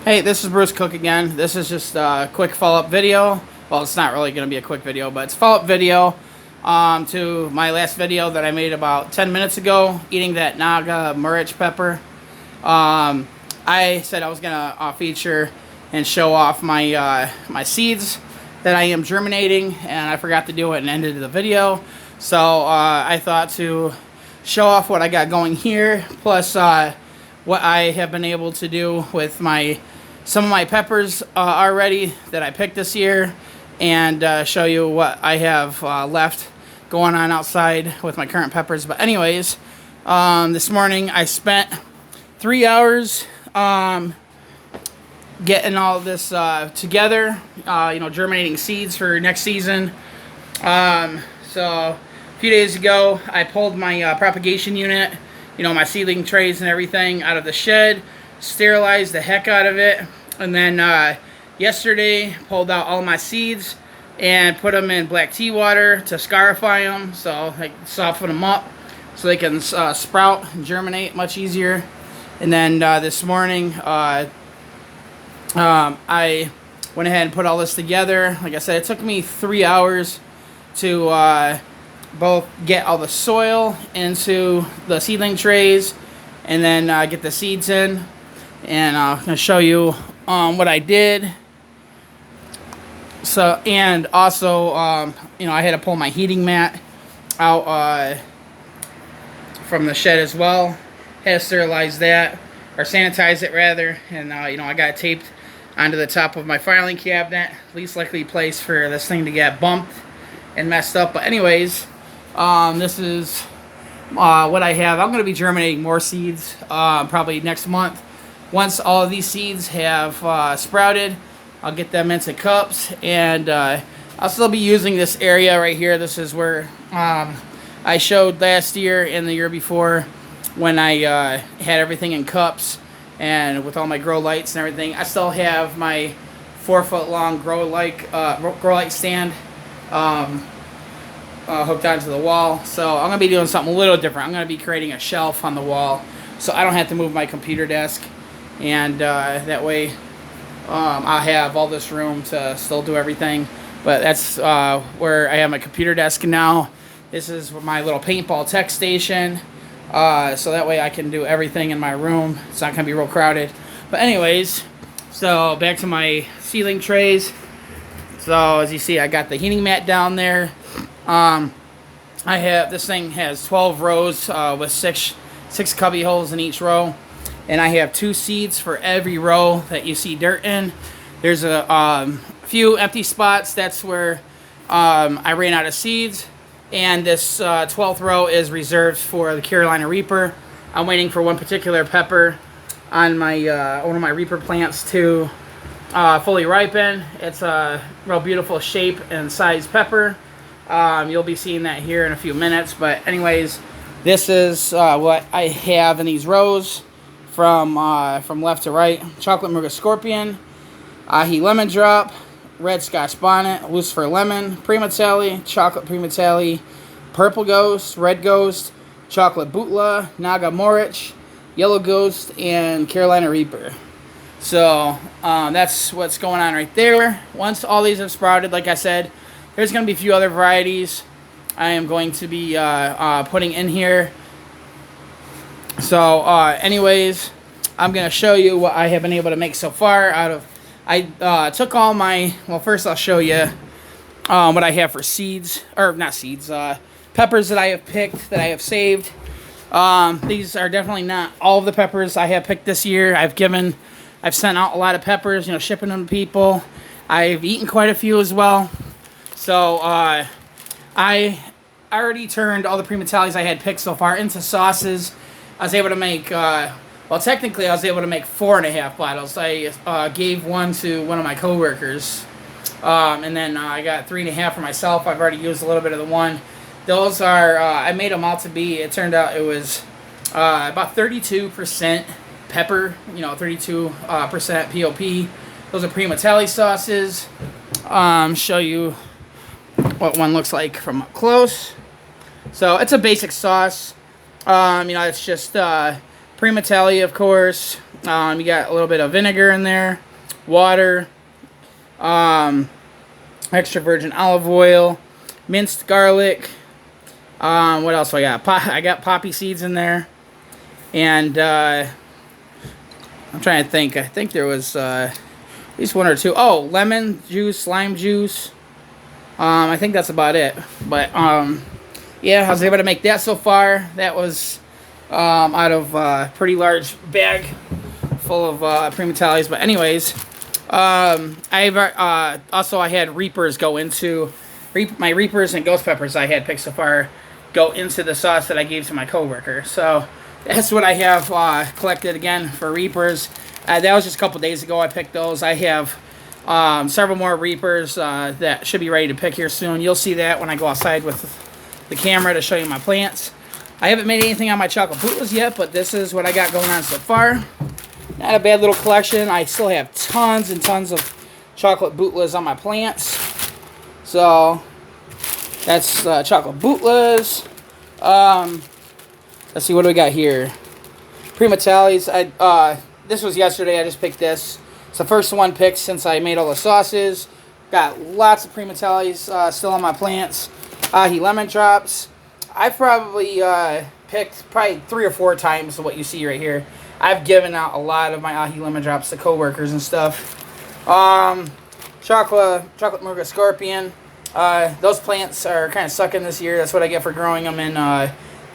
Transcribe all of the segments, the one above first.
Hey, this is Bruce Cook again. This is just a quick follow-up video. Well, it's not really going to be a quick video, but it's a follow-up video to my last video that I made about 10 minutes ago, eating that Naga morich pepper. I said I was going to feature and show off my my seeds that I am germinating, and I forgot to do it and ended the video. So I thought to show off what I got going here, plus what I have been able to do with some of my peppers already that I picked this year, and show you what I have left going on outside with my current peppers. But anyways, this morning I spent 3 hours getting all of this together, germinating seeds for next season. So a few days ago I pulled my propagation unit, my seedling trays and everything out of the shed, sterilized the heck out of it, and then yesterday pulled out all my seeds and put them in black tea water to scarify them, so I soften them up so they can sprout and germinate much easier. And then this morning I went ahead and put all this together. Like I said, it took me 3 hours to both get all the soil into the seedling trays and then get the seeds in. And I'm going to show you what I did. So, and also, I had to pull my heating mat out from the shed as well. Had to sterilize that, or sanitize it rather. And, I got it taped onto the top of my filing cabinet. Least likely place for this thing to get bumped and messed up. But anyways, this is what I have. I'm going to be germinating more seeds probably next month. Once all of these seeds have sprouted, I'll get them into cups, and I'll still be using this area right here. This is where I showed last year and the year before when I had everything in cups and with all my grow lights and everything. I still have my 4-foot long grow light stand hooked onto the wall. So I'm going to be doing something a little different. I'm going to be creating a shelf on the wall so I don't have to move my computer desk. And that way I'll have all this room to still do everything. But that's where I have my computer desk now. This is my little paintball tech station. So that way I can do everything in my room. It's not going to be real crowded. But anyways, so back to my seedling trays. So as you see, I got the heating mat down there. This thing has 12 rows with six cubby holes in each row. And I have 2 seeds for every row that you see dirt in. There's a few empty spots. That's where I ran out of seeds. And this 12th row is reserved for the Carolina Reaper. I'm waiting for one particular pepper on my one of my Reaper plants to fully ripen. It's a real beautiful shape and size pepper. You'll be seeing that here in a few minutes. But anyways, this is what I have in these rows. From left to right: chocolate Muga scorpion, ahi lemon drop, red scotch bonnet, lucifer lemon, primatali, chocolate primatali, purple ghost, red ghost, chocolate Butler, Naga morich, yellow ghost, and Carolina Reaper. So that's what's going on right there. Once all these have sprouted, like I said, there's going to be a few other varieties I am going to be putting in here. So anyways, I'm going to show you what I have been able to make so far out of... I took all my... Well, first I'll show you what I have for seeds. Or not seeds. Peppers that I have picked, that I have saved. These are definitely not all of the peppers I have picked this year. I've sent out a lot of peppers, shipping them to people. I've eaten quite a few as well. So I already turned all the primatalis I had picked so far into sauces. I was able to make, technically I was able to make 4.5 bottles. I gave one to one of my coworkers, and then I got 3.5 for myself. I've already used a little bit of the one. Those are, I made them out to be, it turned out it was about 32% pepper, 32% POP. Those are primatali sauces. Show you what one looks like from up close. So it's a basic sauce. It's just Prima Tali, of course. You got a little bit of vinegar in there, water, extra virgin olive oil, minced garlic. What else do I got? I got poppy seeds in there, and I'm trying to think. I think there was at least one or two. Oh, lemon juice, lime juice. I think that's about it. But yeah, I was able to make that so far. That was out of a pretty large bag full of Prima Talis. But anyways, I had reapers go into my reapers and ghost peppers I had picked so far go into the sauce that I gave to my coworker. So that's what I have collected again for reapers. That was just a couple days ago I picked those. I have several more reapers that should be ready to pick here soon. You'll see that when I go outside with the camera to show you my plants. I haven't made anything on my chocolate bootlas yet, but this is what I got going on so far. Not a bad little collection. I still have tons and tons of chocolate bootlas on my plants. So that's chocolate bootlas. Let's see, what do we got here? Prima Talis. This was yesterday. I just picked this. It's the first one picked since I made all the sauces. Got lots of Prima Talis still on my plants. Ahi lemon drops. I've probably picked 3 or 4 times what you see right here. I've given out a lot of my ahi lemon drops to coworkers and stuff. Chocolate Morga scorpion. Those plants are kind of sucking this year. That's what I get for growing them in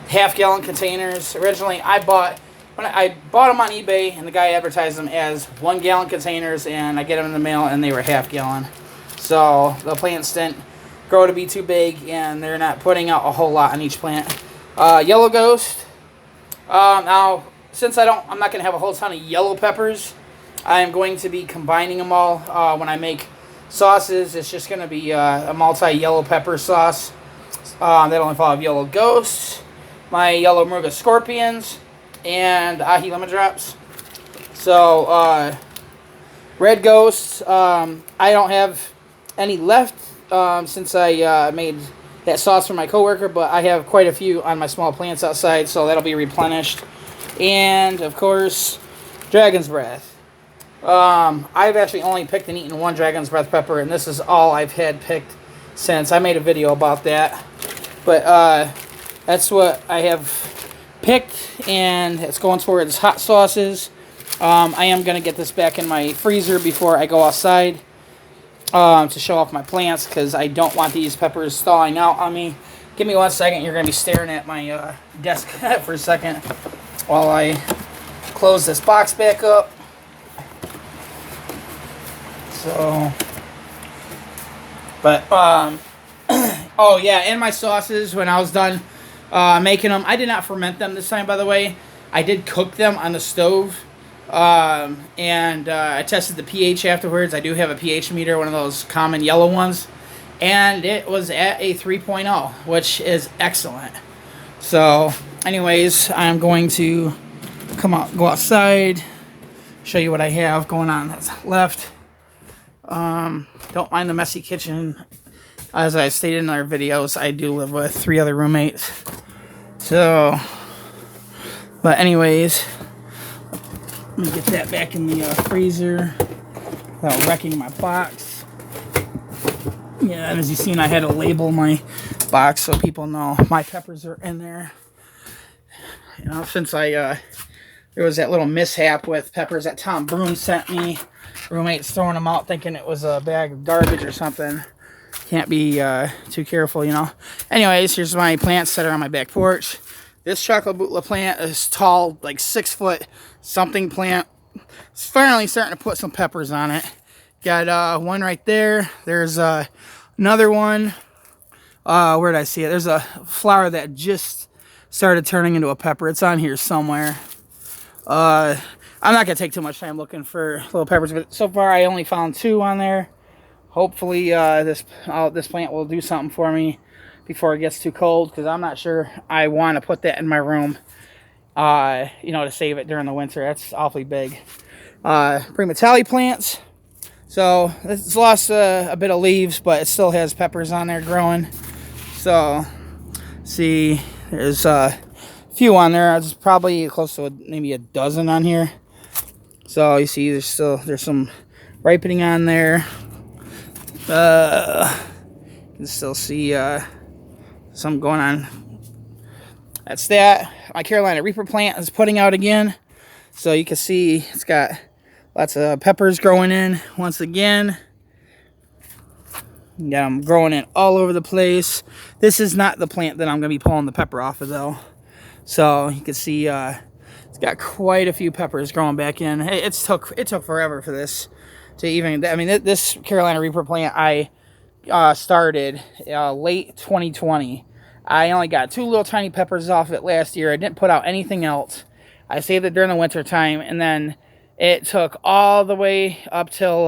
half-gallon containers. Originally, I bought them on eBay, and the guy advertised them as 1-gallon containers, and I get them in the mail, and they were half-gallon. So the plants didn't grow to be too big, and they're not putting out a whole lot on each plant. Yellow Ghost. Now, since I'm not going to have a whole ton of yellow peppers, I am going to be combining them all when I make sauces. It's just going to be a multi-yellow pepper sauce. That'll involve Yellow Ghosts, my Yellow Morga scorpions, and ahi lemon drops. So, Red Ghosts, I don't have any left since I made that sauce for my coworker, but I have quite a few on my small plants outside, so that'll be replenished. And, of course, Dragon's Breath. I've actually only picked and eaten one Dragon's Breath pepper, and this is all I've had picked since. I made a video about that. But that's what I have picked, and it's going towards hot sauces. I am going to get this back in my freezer before I go outside to show off my plants, because I don't want these peppers thawing out on me. Give me 1 second. You're going to be staring at my desk for a second while I close this box back up. So, but, oh yeah, and my sauces, when I was done making them, I did not ferment them this time, by the way. I did cook them on the stove, and I tested the pH afterwards. I do have a pH meter, one of those common yellow ones, and it was at a 3.0, which is excellent. So, anyways, I'm going to go outside, show you what I have going on that's left. Don't mind the messy kitchen. As I stated in other videos, I do live with 3 other roommates. So, but anyways, let me get that back in the freezer without wrecking my box. Yeah, and as you've seen, I had to label my box so people know my peppers are in there. You know, since there was that little mishap with peppers that Tom Broom sent me. Roommates throwing them out thinking it was a bag of garbage or something. Can't be too careful, you know. Anyways, here's my plants that are on my back porch. This chocolate bootla plant is tall, like 6 foot something plant. It's finally starting to put some peppers on it. Got one right there. There's another one. Where did I see it? There's a flower that just started turning into a pepper. It's on here somewhere. I'm not going to take too much time looking for little peppers, but so far I only found 2 on there. Hopefully this plant will do something for me before it gets too cold, because I'm not sure I want to put that in my room, you know, to save it during the winter. That's awfully big. Prima Tali plants. So it's lost a bit of leaves, but it still has peppers on there growing. So, see, there's few on there. There's probably close to maybe a dozen on here. So you see there's some ripening on there. You can still see some going on. That's that. My Carolina Reaper plant is putting out again. So you can see it's got lots of peppers growing in once again. You got them growing in all over the place. This is not the plant that I'm going to be pulling the pepper off of though. So you can see it's got quite a few peppers growing back in. It took forever for this to even. I mean, this Carolina Reaper plant I started late 2020. I only got 2 little tiny peppers off it last year. I didn't put out anything else. I saved it during the winter time, and then it took all the way up till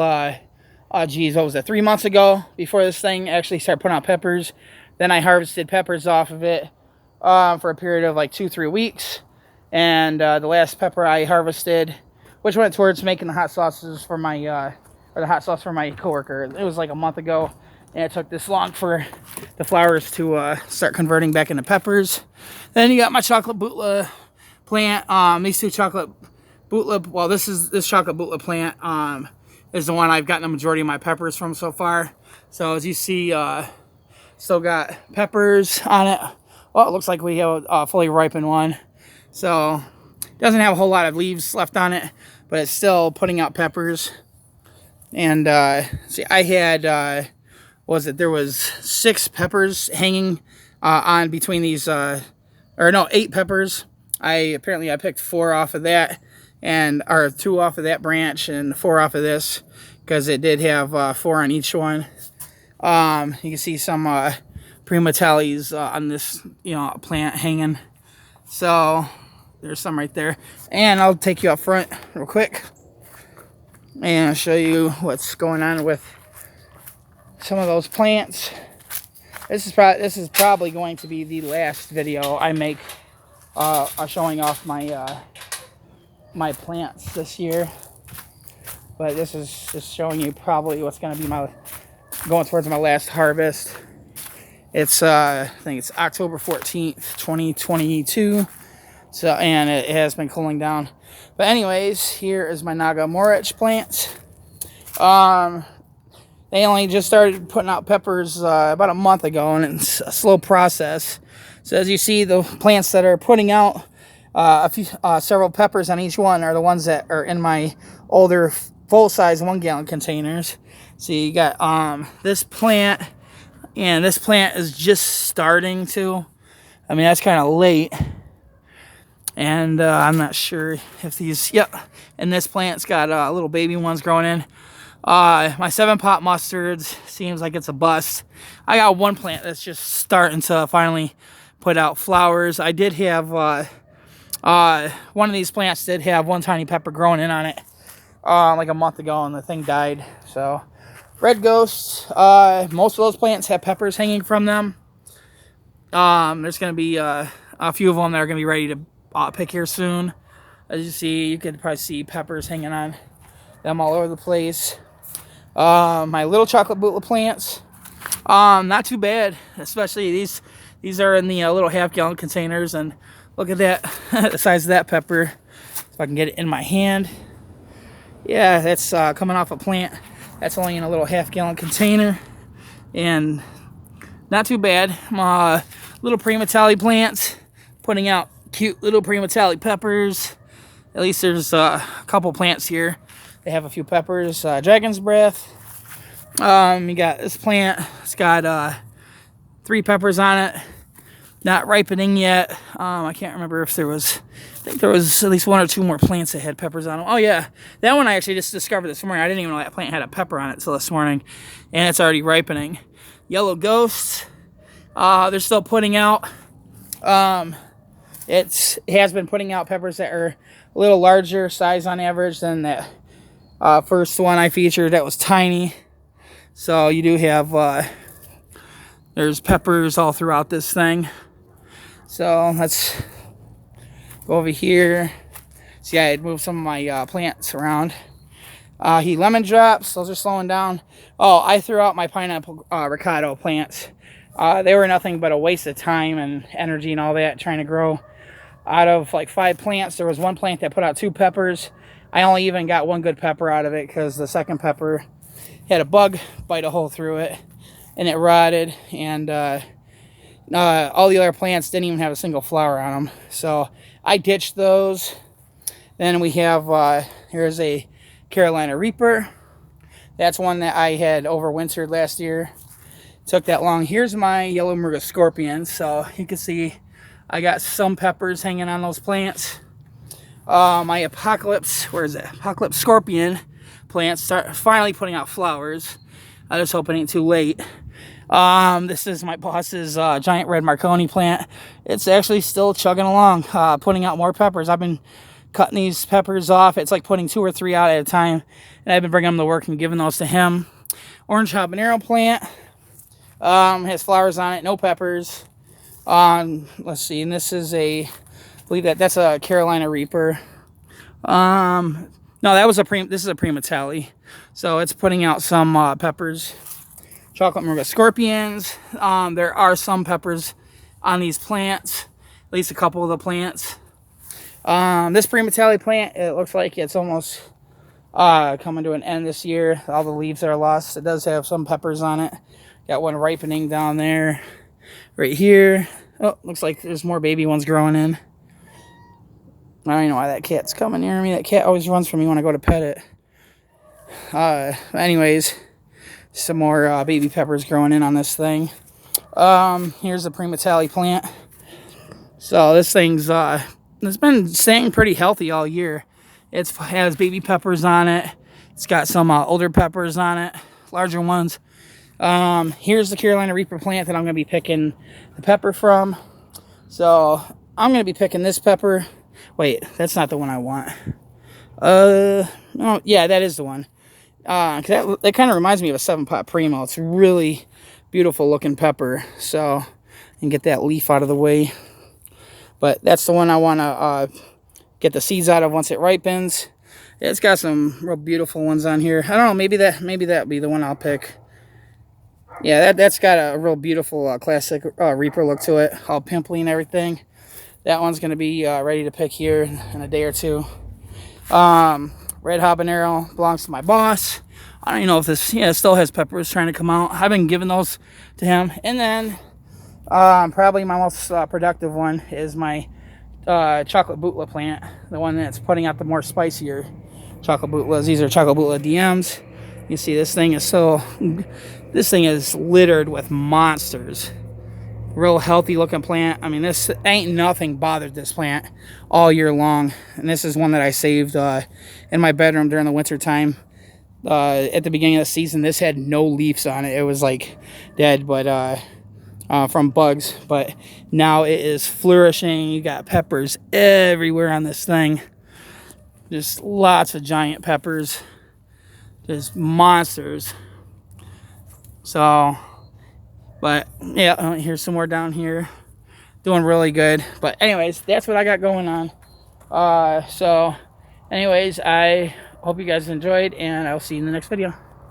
geez, what was it, 3 months ago before this thing actually started putting out peppers. Then I harvested peppers off of it for a period of like 2-3 weeks. And the last pepper I harvested, which went towards making the hot sauces for my, or the hot sauce for my coworker, it was like a month ago. And it took this long for the flowers to start converting back into peppers. Then you got my chocolate Butler plant. These two chocolate Butler, well, this chocolate Butler plant is the one I've gotten the majority of my peppers from so far. So as you see, still got peppers on it. Well, it looks like we have a fully ripened one. So it doesn't have a whole lot of leaves left on it, but it's still putting out peppers. And see, I had, there was 6 peppers hanging on between these, or no, 8 peppers. I picked 4 off of that, or 2 off of that branch and 4 off of this, because it did have 4 on each one. You can see some prematales on this, plant hanging. So there's some right there, and I'll take you up front real quick and show you what's going on with some of those plants. This is probably going to be the last video I make showing off my my plants this year. But this is just showing you probably what's going to be going towards my last harvest. It's I think it's October 14th, 2022. So, and it has been cooling down. But anyways, here is my Naga morich plant. They only just started putting out peppers about a month ago, and it's a slow process. So as you see, the plants that are putting out several peppers on each one are the ones that are in my older full-size 1-gallon containers. So you got this plant, and this plant is just starting to. I mean, that's kind of late. And I'm not sure if these, and this plant's got little baby ones growing in. My 7-pot mustards seems like it's a bust. I got one plant that's just starting to finally put out flowers. I did have, one of these plants did have 1 tiny pepper growing in on it like a month ago, and the thing died. So, red ghosts, most of those plants have peppers hanging from them. There's going to be a few of them that are going to be ready to pick here soon. As you see, you could probably see peppers hanging on them all over the place. My little chocolate Butler plants, not too bad. Especially these are in the little 1/2-gallon containers, and look at that, the size of that pepper. If I can get it in my hand. Yeah, that's coming off a plant that's only in a little 1/2-gallon container, and not too bad. Little prematale plants putting out cute little prematale peppers. At least there's a couple plants here. They have a few peppers. Dragon's breath. You got this plant. It's got 3 peppers on it. Not ripening yet. I can't remember if there was. I think there was at least 1 or 2 more plants that had peppers on them. Oh yeah, that one I actually just discovered this morning. I didn't even know that plant had a pepper on it until this morning, and it's already ripening. Yellow ghosts. They're still putting out. It has been putting out peppers that are a little larger size on average than that first one I featured that was tiny. So you do have, there's peppers all throughout this thing. So let's go over here. See, I had moved some of my plants around. Lemon drops, those are slowing down. Oh, I threw out my pineapple ricotta plants. They were nothing but a waste of time and energy and all that trying to grow. Out of like 5 plants, there was one plant that put out 2 peppers. I only even got 1 good pepper out of it because the second pepper had a bug bite a hole through it and it rotted, and all the other plants didn't even have a single flower on them. So I ditched those. Then we have, here's a Carolina Reaper. That's one that I had overwintered last year. Took that long. Here's my yellow morich scorpion. So you can see I got some peppers hanging on those plants. My apocalypse, where is it? Apocalypse scorpion plants start finally putting out flowers. I just hope it ain't too late. This is my boss's giant red Marconi plant. It's actually still chugging along, putting out more peppers. I've been cutting these peppers off. It's like putting 2 or 3 out at a time, and I've been bringing them to work and giving those to him. Orange habanero plant has flowers on it, no peppers. Let's see, and this is I believe that's a Carolina Reaper. No, this is a Prima Tally, so it's putting out some peppers. Chocolate morich scorpions. There are some peppers on these plants, at least a couple of the plants. This Prima Tally plant, it looks like it's almost coming to an end this year. All the leaves are lost. It does have some peppers on it. Got one ripening down there, right here. Oh, looks like there's more baby ones growing in. I don't even know why that cat's coming near me. That cat always runs from me when I go to pet it. Anyways, some more baby peppers growing in on this thing. Here's the Prima Tally plant. So this thing's it's been staying pretty healthy all year. It has baby peppers on it. It's got some older peppers on it, larger ones. Here's the Carolina Reaper plant that I'm going to be picking the pepper from. So I'm going to be picking this pepper. Wait, that's not the one I want. Oh, yeah, that is the one. That kind of reminds me of a 7-pot Primo. It's a really beautiful looking pepper. So, and get that leaf out of the way. But that's the one I want to get the seeds out of once it ripens. It's got some real beautiful ones on here. I don't know, maybe that'll be the one I'll pick. Yeah, that's got a real beautiful classic Reaper look to it, all pimply and everything. That one's going to be ready to pick here in a day or 2. Red habanero belongs to my boss. I don't even know if this, it still has peppers trying to come out. I've been giving those to him. And then probably my most productive one is my chocolate Butler plant, the one that's putting out the more spicier chocolate Butlers. These are chocolate Butler DMs. You see this thing is littered with monsters. Real healthy looking plant. I mean, this ain't nothing bothered this plant all year long. And this is one that I saved in my bedroom during the winter time. At the beginning of the season, this had no leaves on it. It was like dead, but from bugs. But now it is flourishing. You got peppers everywhere on this thing. Just lots of giant peppers. Just monsters. So, but yeah, here's some more down here. Doing really good. But anyways, that's what I got going on. So anyways, I hope you guys enjoyed, and I'll see you in the next video.